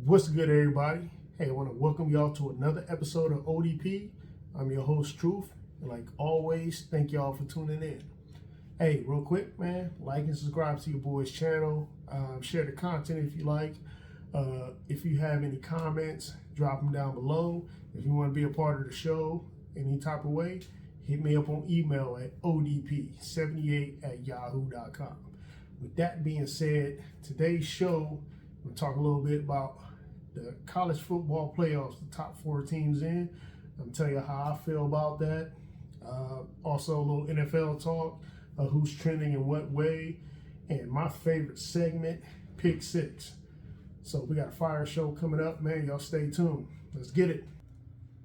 What's good, everybody? Hey, I want to welcome y'all to another episode of ODP. I'm your host, Truth. And like always, thank y'all for tuning in. Hey, real quick, man, like and subscribe to your boy's channel. Share the content if you like. If you have any comments, drop them down below. If you want to be a part of the show any type of way, hit me up on email at odp78@yahoo.com. With that being said, today's show, we'll talk a little bit about the college football playoffs, the top 4 teams in. I'm gonna tell you how I feel about that. Also, a little NFL talk, who's trending in what way, and my favorite segment, Pick Six. So we got a fire show coming up, man. Y'all stay tuned. Let's get it.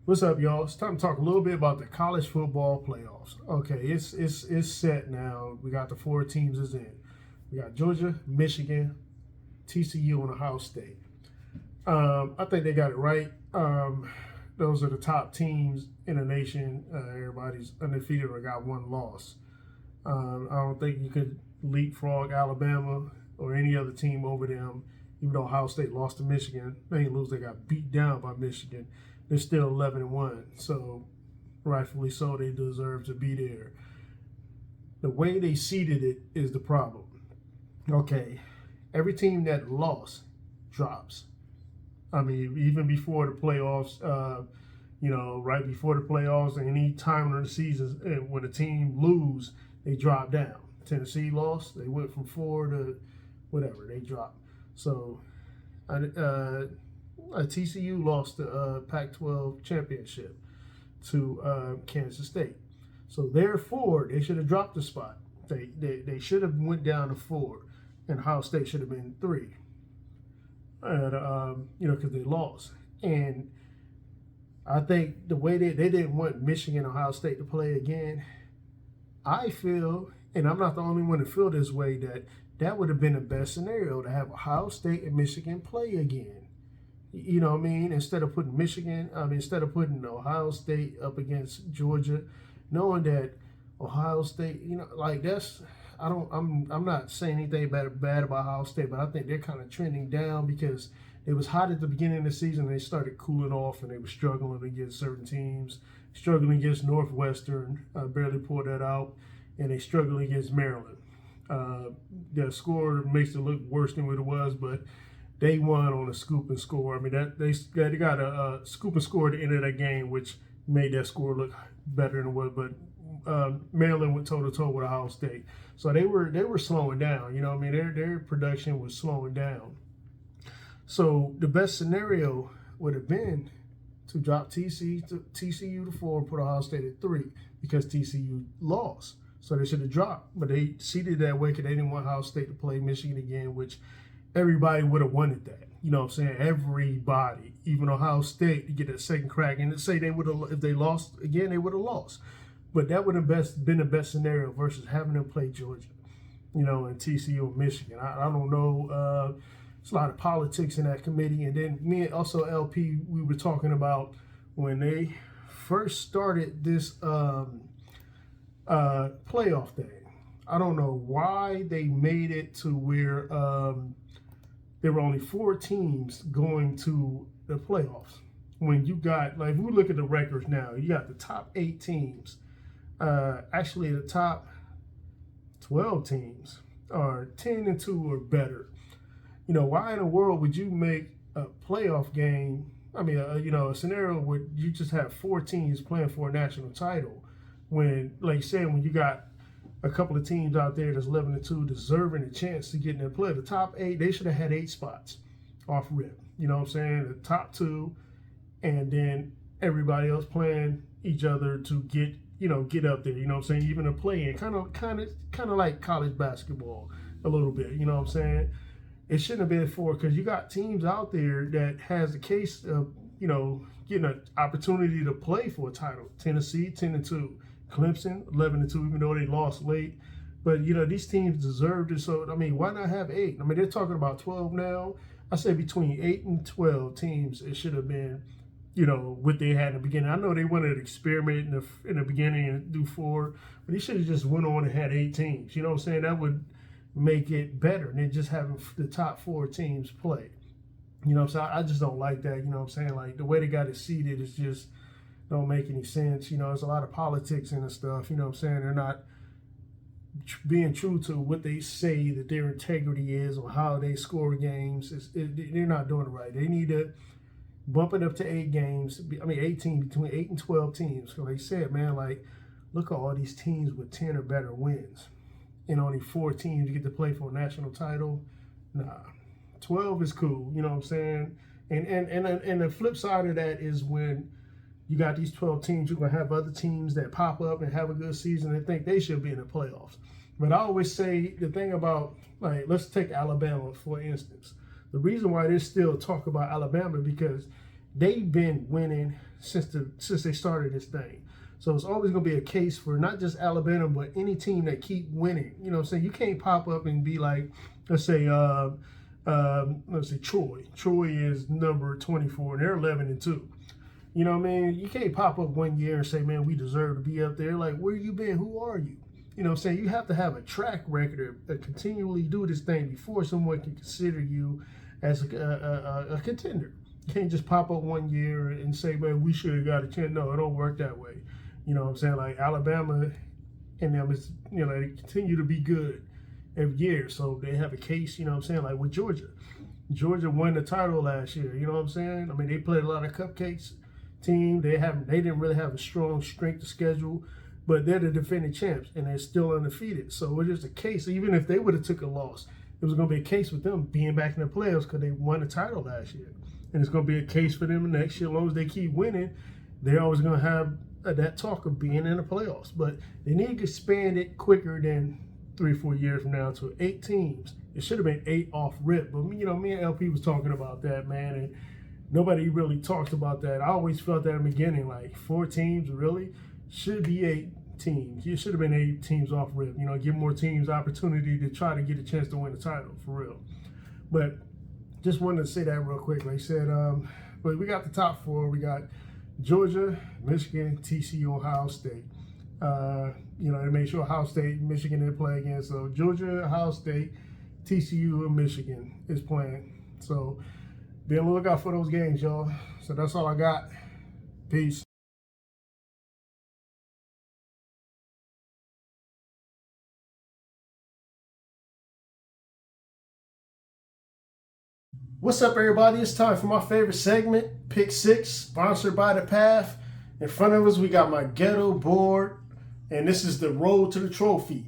What's up, y'all? It's time to talk a little bit about the college football playoffs. Okay, it's set now. We got the 4 teams is in. We got Georgia, Michigan, TCU, and Ohio State. I think they got it right. Those are the top teams in the nation. Everybody's undefeated or got one loss. I don't think you could leapfrog Alabama or any other team over them, even though Ohio State lost to Michigan. They didn't lose, they got beat down by Michigan. They're still 11-1, so rightfully so, they deserve to be there. The way they seeded it is the problem. Okay, every team that lost drops. I mean, even before the playoffs, right before the playoffs, any time in the season, when a team lose, they drop down. Tennessee lost, they went from 4 to whatever, they dropped. So, TCU lost the Pac-12 championship to Kansas State. So therefore, they should have dropped the spot. They should have went down to 4, and Ohio State should have been 3. And because they lost. And I think the way they didn't want Michigan, Ohio State to play again, I feel, and I'm not the only one to feel this way, that would have been the best scenario, to have Ohio State and Michigan play again. You know what I mean? Instead of putting Ohio State up against Georgia, knowing that Ohio State, I'm not saying anything bad about Ohio State, but I think they're kind of trending down because it was hot at the beginning of the season. They started cooling off, and they were struggling against certain teams, struggling against Northwestern, barely pulled that out, and they struggled against Maryland. Their score makes it look worse than what it was, but they won on a scoop and score. I mean, they got a scoop and score at the end of that game, which made that score look better than it was, but Maryland went toe-to-toe with Ohio State. So they were slowing down. You know what I mean? Their production was slowing down. So the best scenario would have been to drop TCU to 4 and put Ohio State at 3 because TCU lost. So they should have dropped. But they seeded that way because they didn't want Ohio State to play Michigan again, which everybody would have wanted that. You know what I'm saying? Everybody, even Ohio State, to get that second crack. And to say they would have, if they lost again, they would have lost. But that would have been the best scenario versus having them play Georgia, and TCU and Michigan. I don't know. There's a lot of politics in that committee. And then me and also LP, we were talking about when they first started this playoff thing. I don't know why they made it to where there were only 4 teams going to the playoffs. When you got, if we look at the records now, you got the top 8 teams. Actually, the top 12 teams are 10-2 or better. Why in the world would you make a playoff game? I mean, a scenario where you just have 4 teams playing for a national title, when, like you said, when you got a couple of teams out there that's 11-2 deserving a chance to get in the play. The top 8, they should have had 8 spots off rip. You know what I'm saying? The top 2, and then everybody else playing each other to get up there. You know what I'm saying? Even a play-in, kind of like college basketball a little bit. You know what I'm saying? It shouldn't have been 4 because you got teams out there that has the case of getting an opportunity to play for a title. Tennessee 10-2, Clemson 11-2, even though they lost late. But these teams deserved it. So I mean, why not have 8? I mean, they're talking about 12 now. I say between 8 and 12 teams, it should have been what they had in the beginning. I know they wanted to experiment in the beginning and do 4, but they should have just went on and had 8 teams. You know what I'm saying? That would make it better than just having the top 4 teams play. You know what I'm saying? I just don't like that. You know what I'm saying? Like the way they got it seated is just don't make any sense. You know, there's a lot of politics in the stuff. You know what I'm saying? They're not being true to what they say that their integrity is or how they score games. They're not doing it right. They need to bump it up to 8 games. I mean, 18, between 8 and 12 teams. So they said, man, like, look at all these teams with 10 or better wins. And only 4 teams get to play for a national title. Nah, 12 is cool. You know what I'm saying? And the flip side of that is when you got these 12 teams, you're going to have other teams that pop up and have a good season and think they should be in the playoffs. But I always say the thing about, like, let's take Alabama, for instance. The reason why there's still talk about Alabama because they've been winning since they started this thing. So it's always going to be a case for not just Alabama, but any team that keep winning. You know what I'm saying? You can't pop up and be like, let's say Troy. Troy is number 24, and they're 11-2. You know what I mean? You can't pop up one year and say, man, we deserve to be up there. Like, where you been? Who are you? You know what I'm saying? You have to have a track record of continually do this thing before someone can consider you as a contender. You can't just pop up one year and say, man, we should have got a chance. No, it don't work that way. You know what I'm saying? Like, Alabama and them is, you know, they continue to be good every year. So they have a case, you know what I'm saying? Like with Georgia. Georgia won the title last year. You know what I'm saying? I mean, they played a lot of cupcakes team. They didn't really have a strong strength of schedule, but they're the defending champs and they're still undefeated. So it is a case. Even if they would have took a loss, it was going to be a case with them being back in the playoffs because they won the title last year. And it's going to be a case for them next year. As long as they keep winning, they're always going to have that talk of being in the playoffs. But they need to expand it quicker than 3 or 4 years from now to 8 teams. It should have been 8 off rip. But, you know, me and LP was talking about that, man. And nobody really talked about that. I always felt that in the beginning, like 4 teams really should be 8 teams. It should have been 8 teams off rip. You know, give more teams opportunity to try to get a chance to win the title, for real. But just wanted to say that real quick. Like I said, but we got the top 4. We got Georgia, Michigan, TCU, Ohio State. You know, they made sure Ohio State, Michigan didn't play again. So Georgia, Ohio State, TCU, and Michigan is playing. So be on the lookout for those games, y'all. So that's all I got. Peace. What's up, everybody? It's time for my favorite segment, Pick 6, sponsored by The Path. In front of us, we got my ghetto board, and this is the road to the trophy.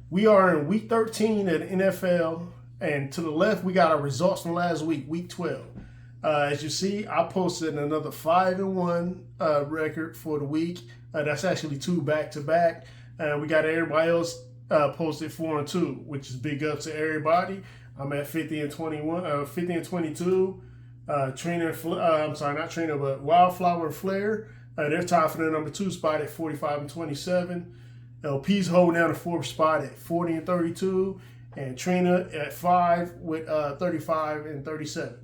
We are in week 13 of the NFL, and to the left, we got our results from last week, week 12. As you see, I posted another 5-1 record for the week. That's actually 2 back-to-back. We got everybody else posted 4-2, which is big ups to everybody. I'm at 50-21, 50-22. Trina, I'm sorry, not Trina, but Wildflower and Flair. They're tied for the number 2 spot at 45-27. LP's holding down the 4th spot at 40-32, and Trina at 5 with 35-37.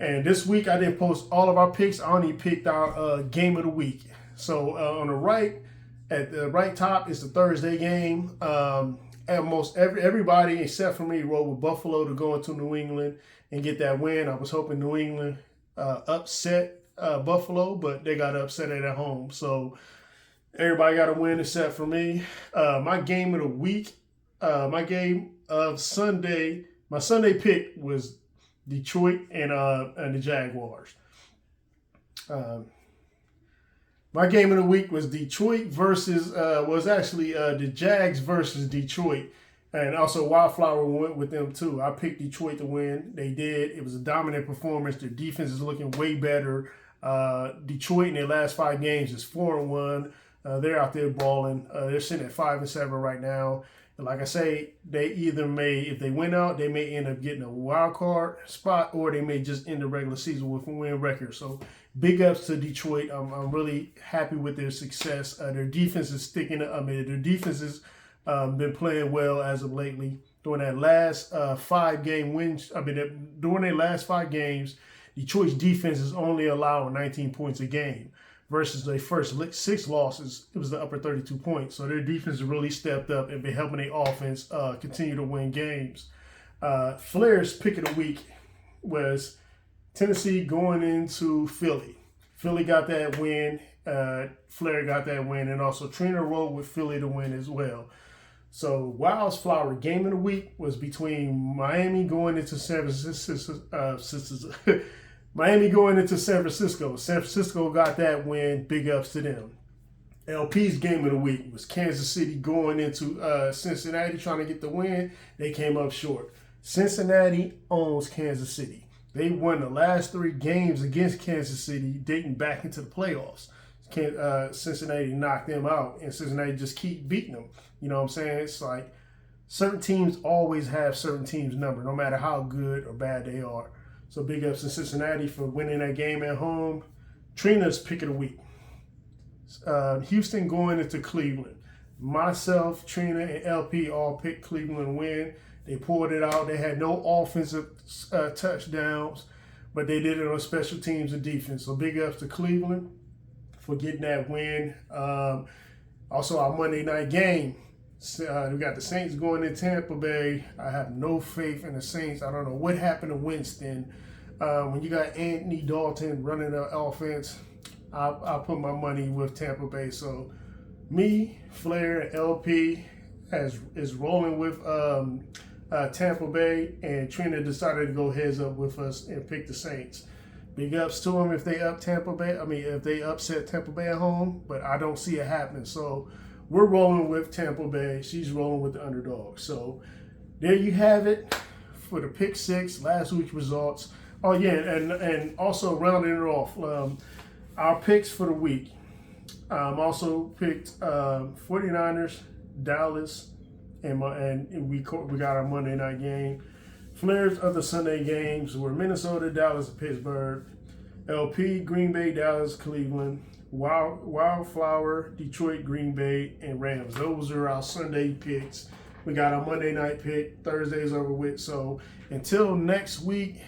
And this week I didn't post all of our picks. I only picked our game of the week. So on the right, at the right top is the Thursday game. Almost everybody except for me rode with Buffalo to go into New England and get that win. I was hoping New England upset Buffalo, but they got upset at home. So everybody got a win except for me. My game of the week, my game of Sunday, my Sunday pick was Detroit and the Jaguars. My game of the week was Detroit versus, the Jags versus Detroit. And also Wildflower went with them too. I picked Detroit to win. They did. It was a dominant performance. Their defense is looking way better. Detroit in their last 5 games is 4-1. They're out there balling. They're sitting at 5-7 right now. And like I say, they either may, if they win out, they may end up getting a wild card spot, or they may just end the regular season with a win record. So big ups to Detroit. I'm really happy with their success. Their defense is sticking. Their defense has been playing well as of lately. During that last 5-game wins, during their last 5 games, Detroit's defense is only allowing 19 points a game. Versus their first 6 losses, it was the upper 32 points. So their defense has really stepped up and been helping their offense continue to win games. Flair's pick of the week was Tennessee going into Philly. Philly got that win. Flair got that win, and also Trina rolled with Philly to win as well. So Wildflower game of the week was between Miami going into San Francisco. Miami going into San Francisco. San Francisco got that win. Big ups to them. LP's game of the week was Kansas City going into Cincinnati trying to get the win. They came up short. Cincinnati owns Kansas City. They won the last 3 games against Kansas City, dating back into the playoffs. Cincinnati knocked them out, and Cincinnati just keep beating them. You know what I'm saying? It's like certain teams always have certain teams' number, no matter how good or bad they are. So big ups to Cincinnati for winning that game at home. Trina's pick of the week. Houston going into Cleveland. Myself, Trina, and LP all picked Cleveland to win. They pulled it out. They had no offensive touchdowns, but they did it on special teams and defense. So big ups to Cleveland for getting that win. Also, our Monday night game. We got the Saints going in Tampa Bay. I have no faith in the Saints. I don't know what happened to Winston. When you got Anthony Dalton running the offense, I'll put my money with Tampa Bay. So me, Flair, and LP is rolling with Tampa Bay, and Trina decided to go heads up with us and pick the Saints. Big ups to them if they if they upset Tampa Bay at home, but I don't see it happening. So we're rolling with Tampa Bay. She's rolling with the underdog. So there you have it for the pick 6, last week's results. Oh yeah, and also rounding it off, our picks for the week. Also picked 49ers, Dallas, and we got our Monday night game. Flair's other Sunday games were Minnesota, Dallas, and Pittsburgh. LP, Green Bay, Dallas, Cleveland. Wildflower, Detroit, Green Bay, and Rams. Those are our Sunday picks. We got our Monday night pick. Thursday's over with. So until next week,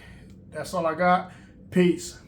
that's all I got. Peace.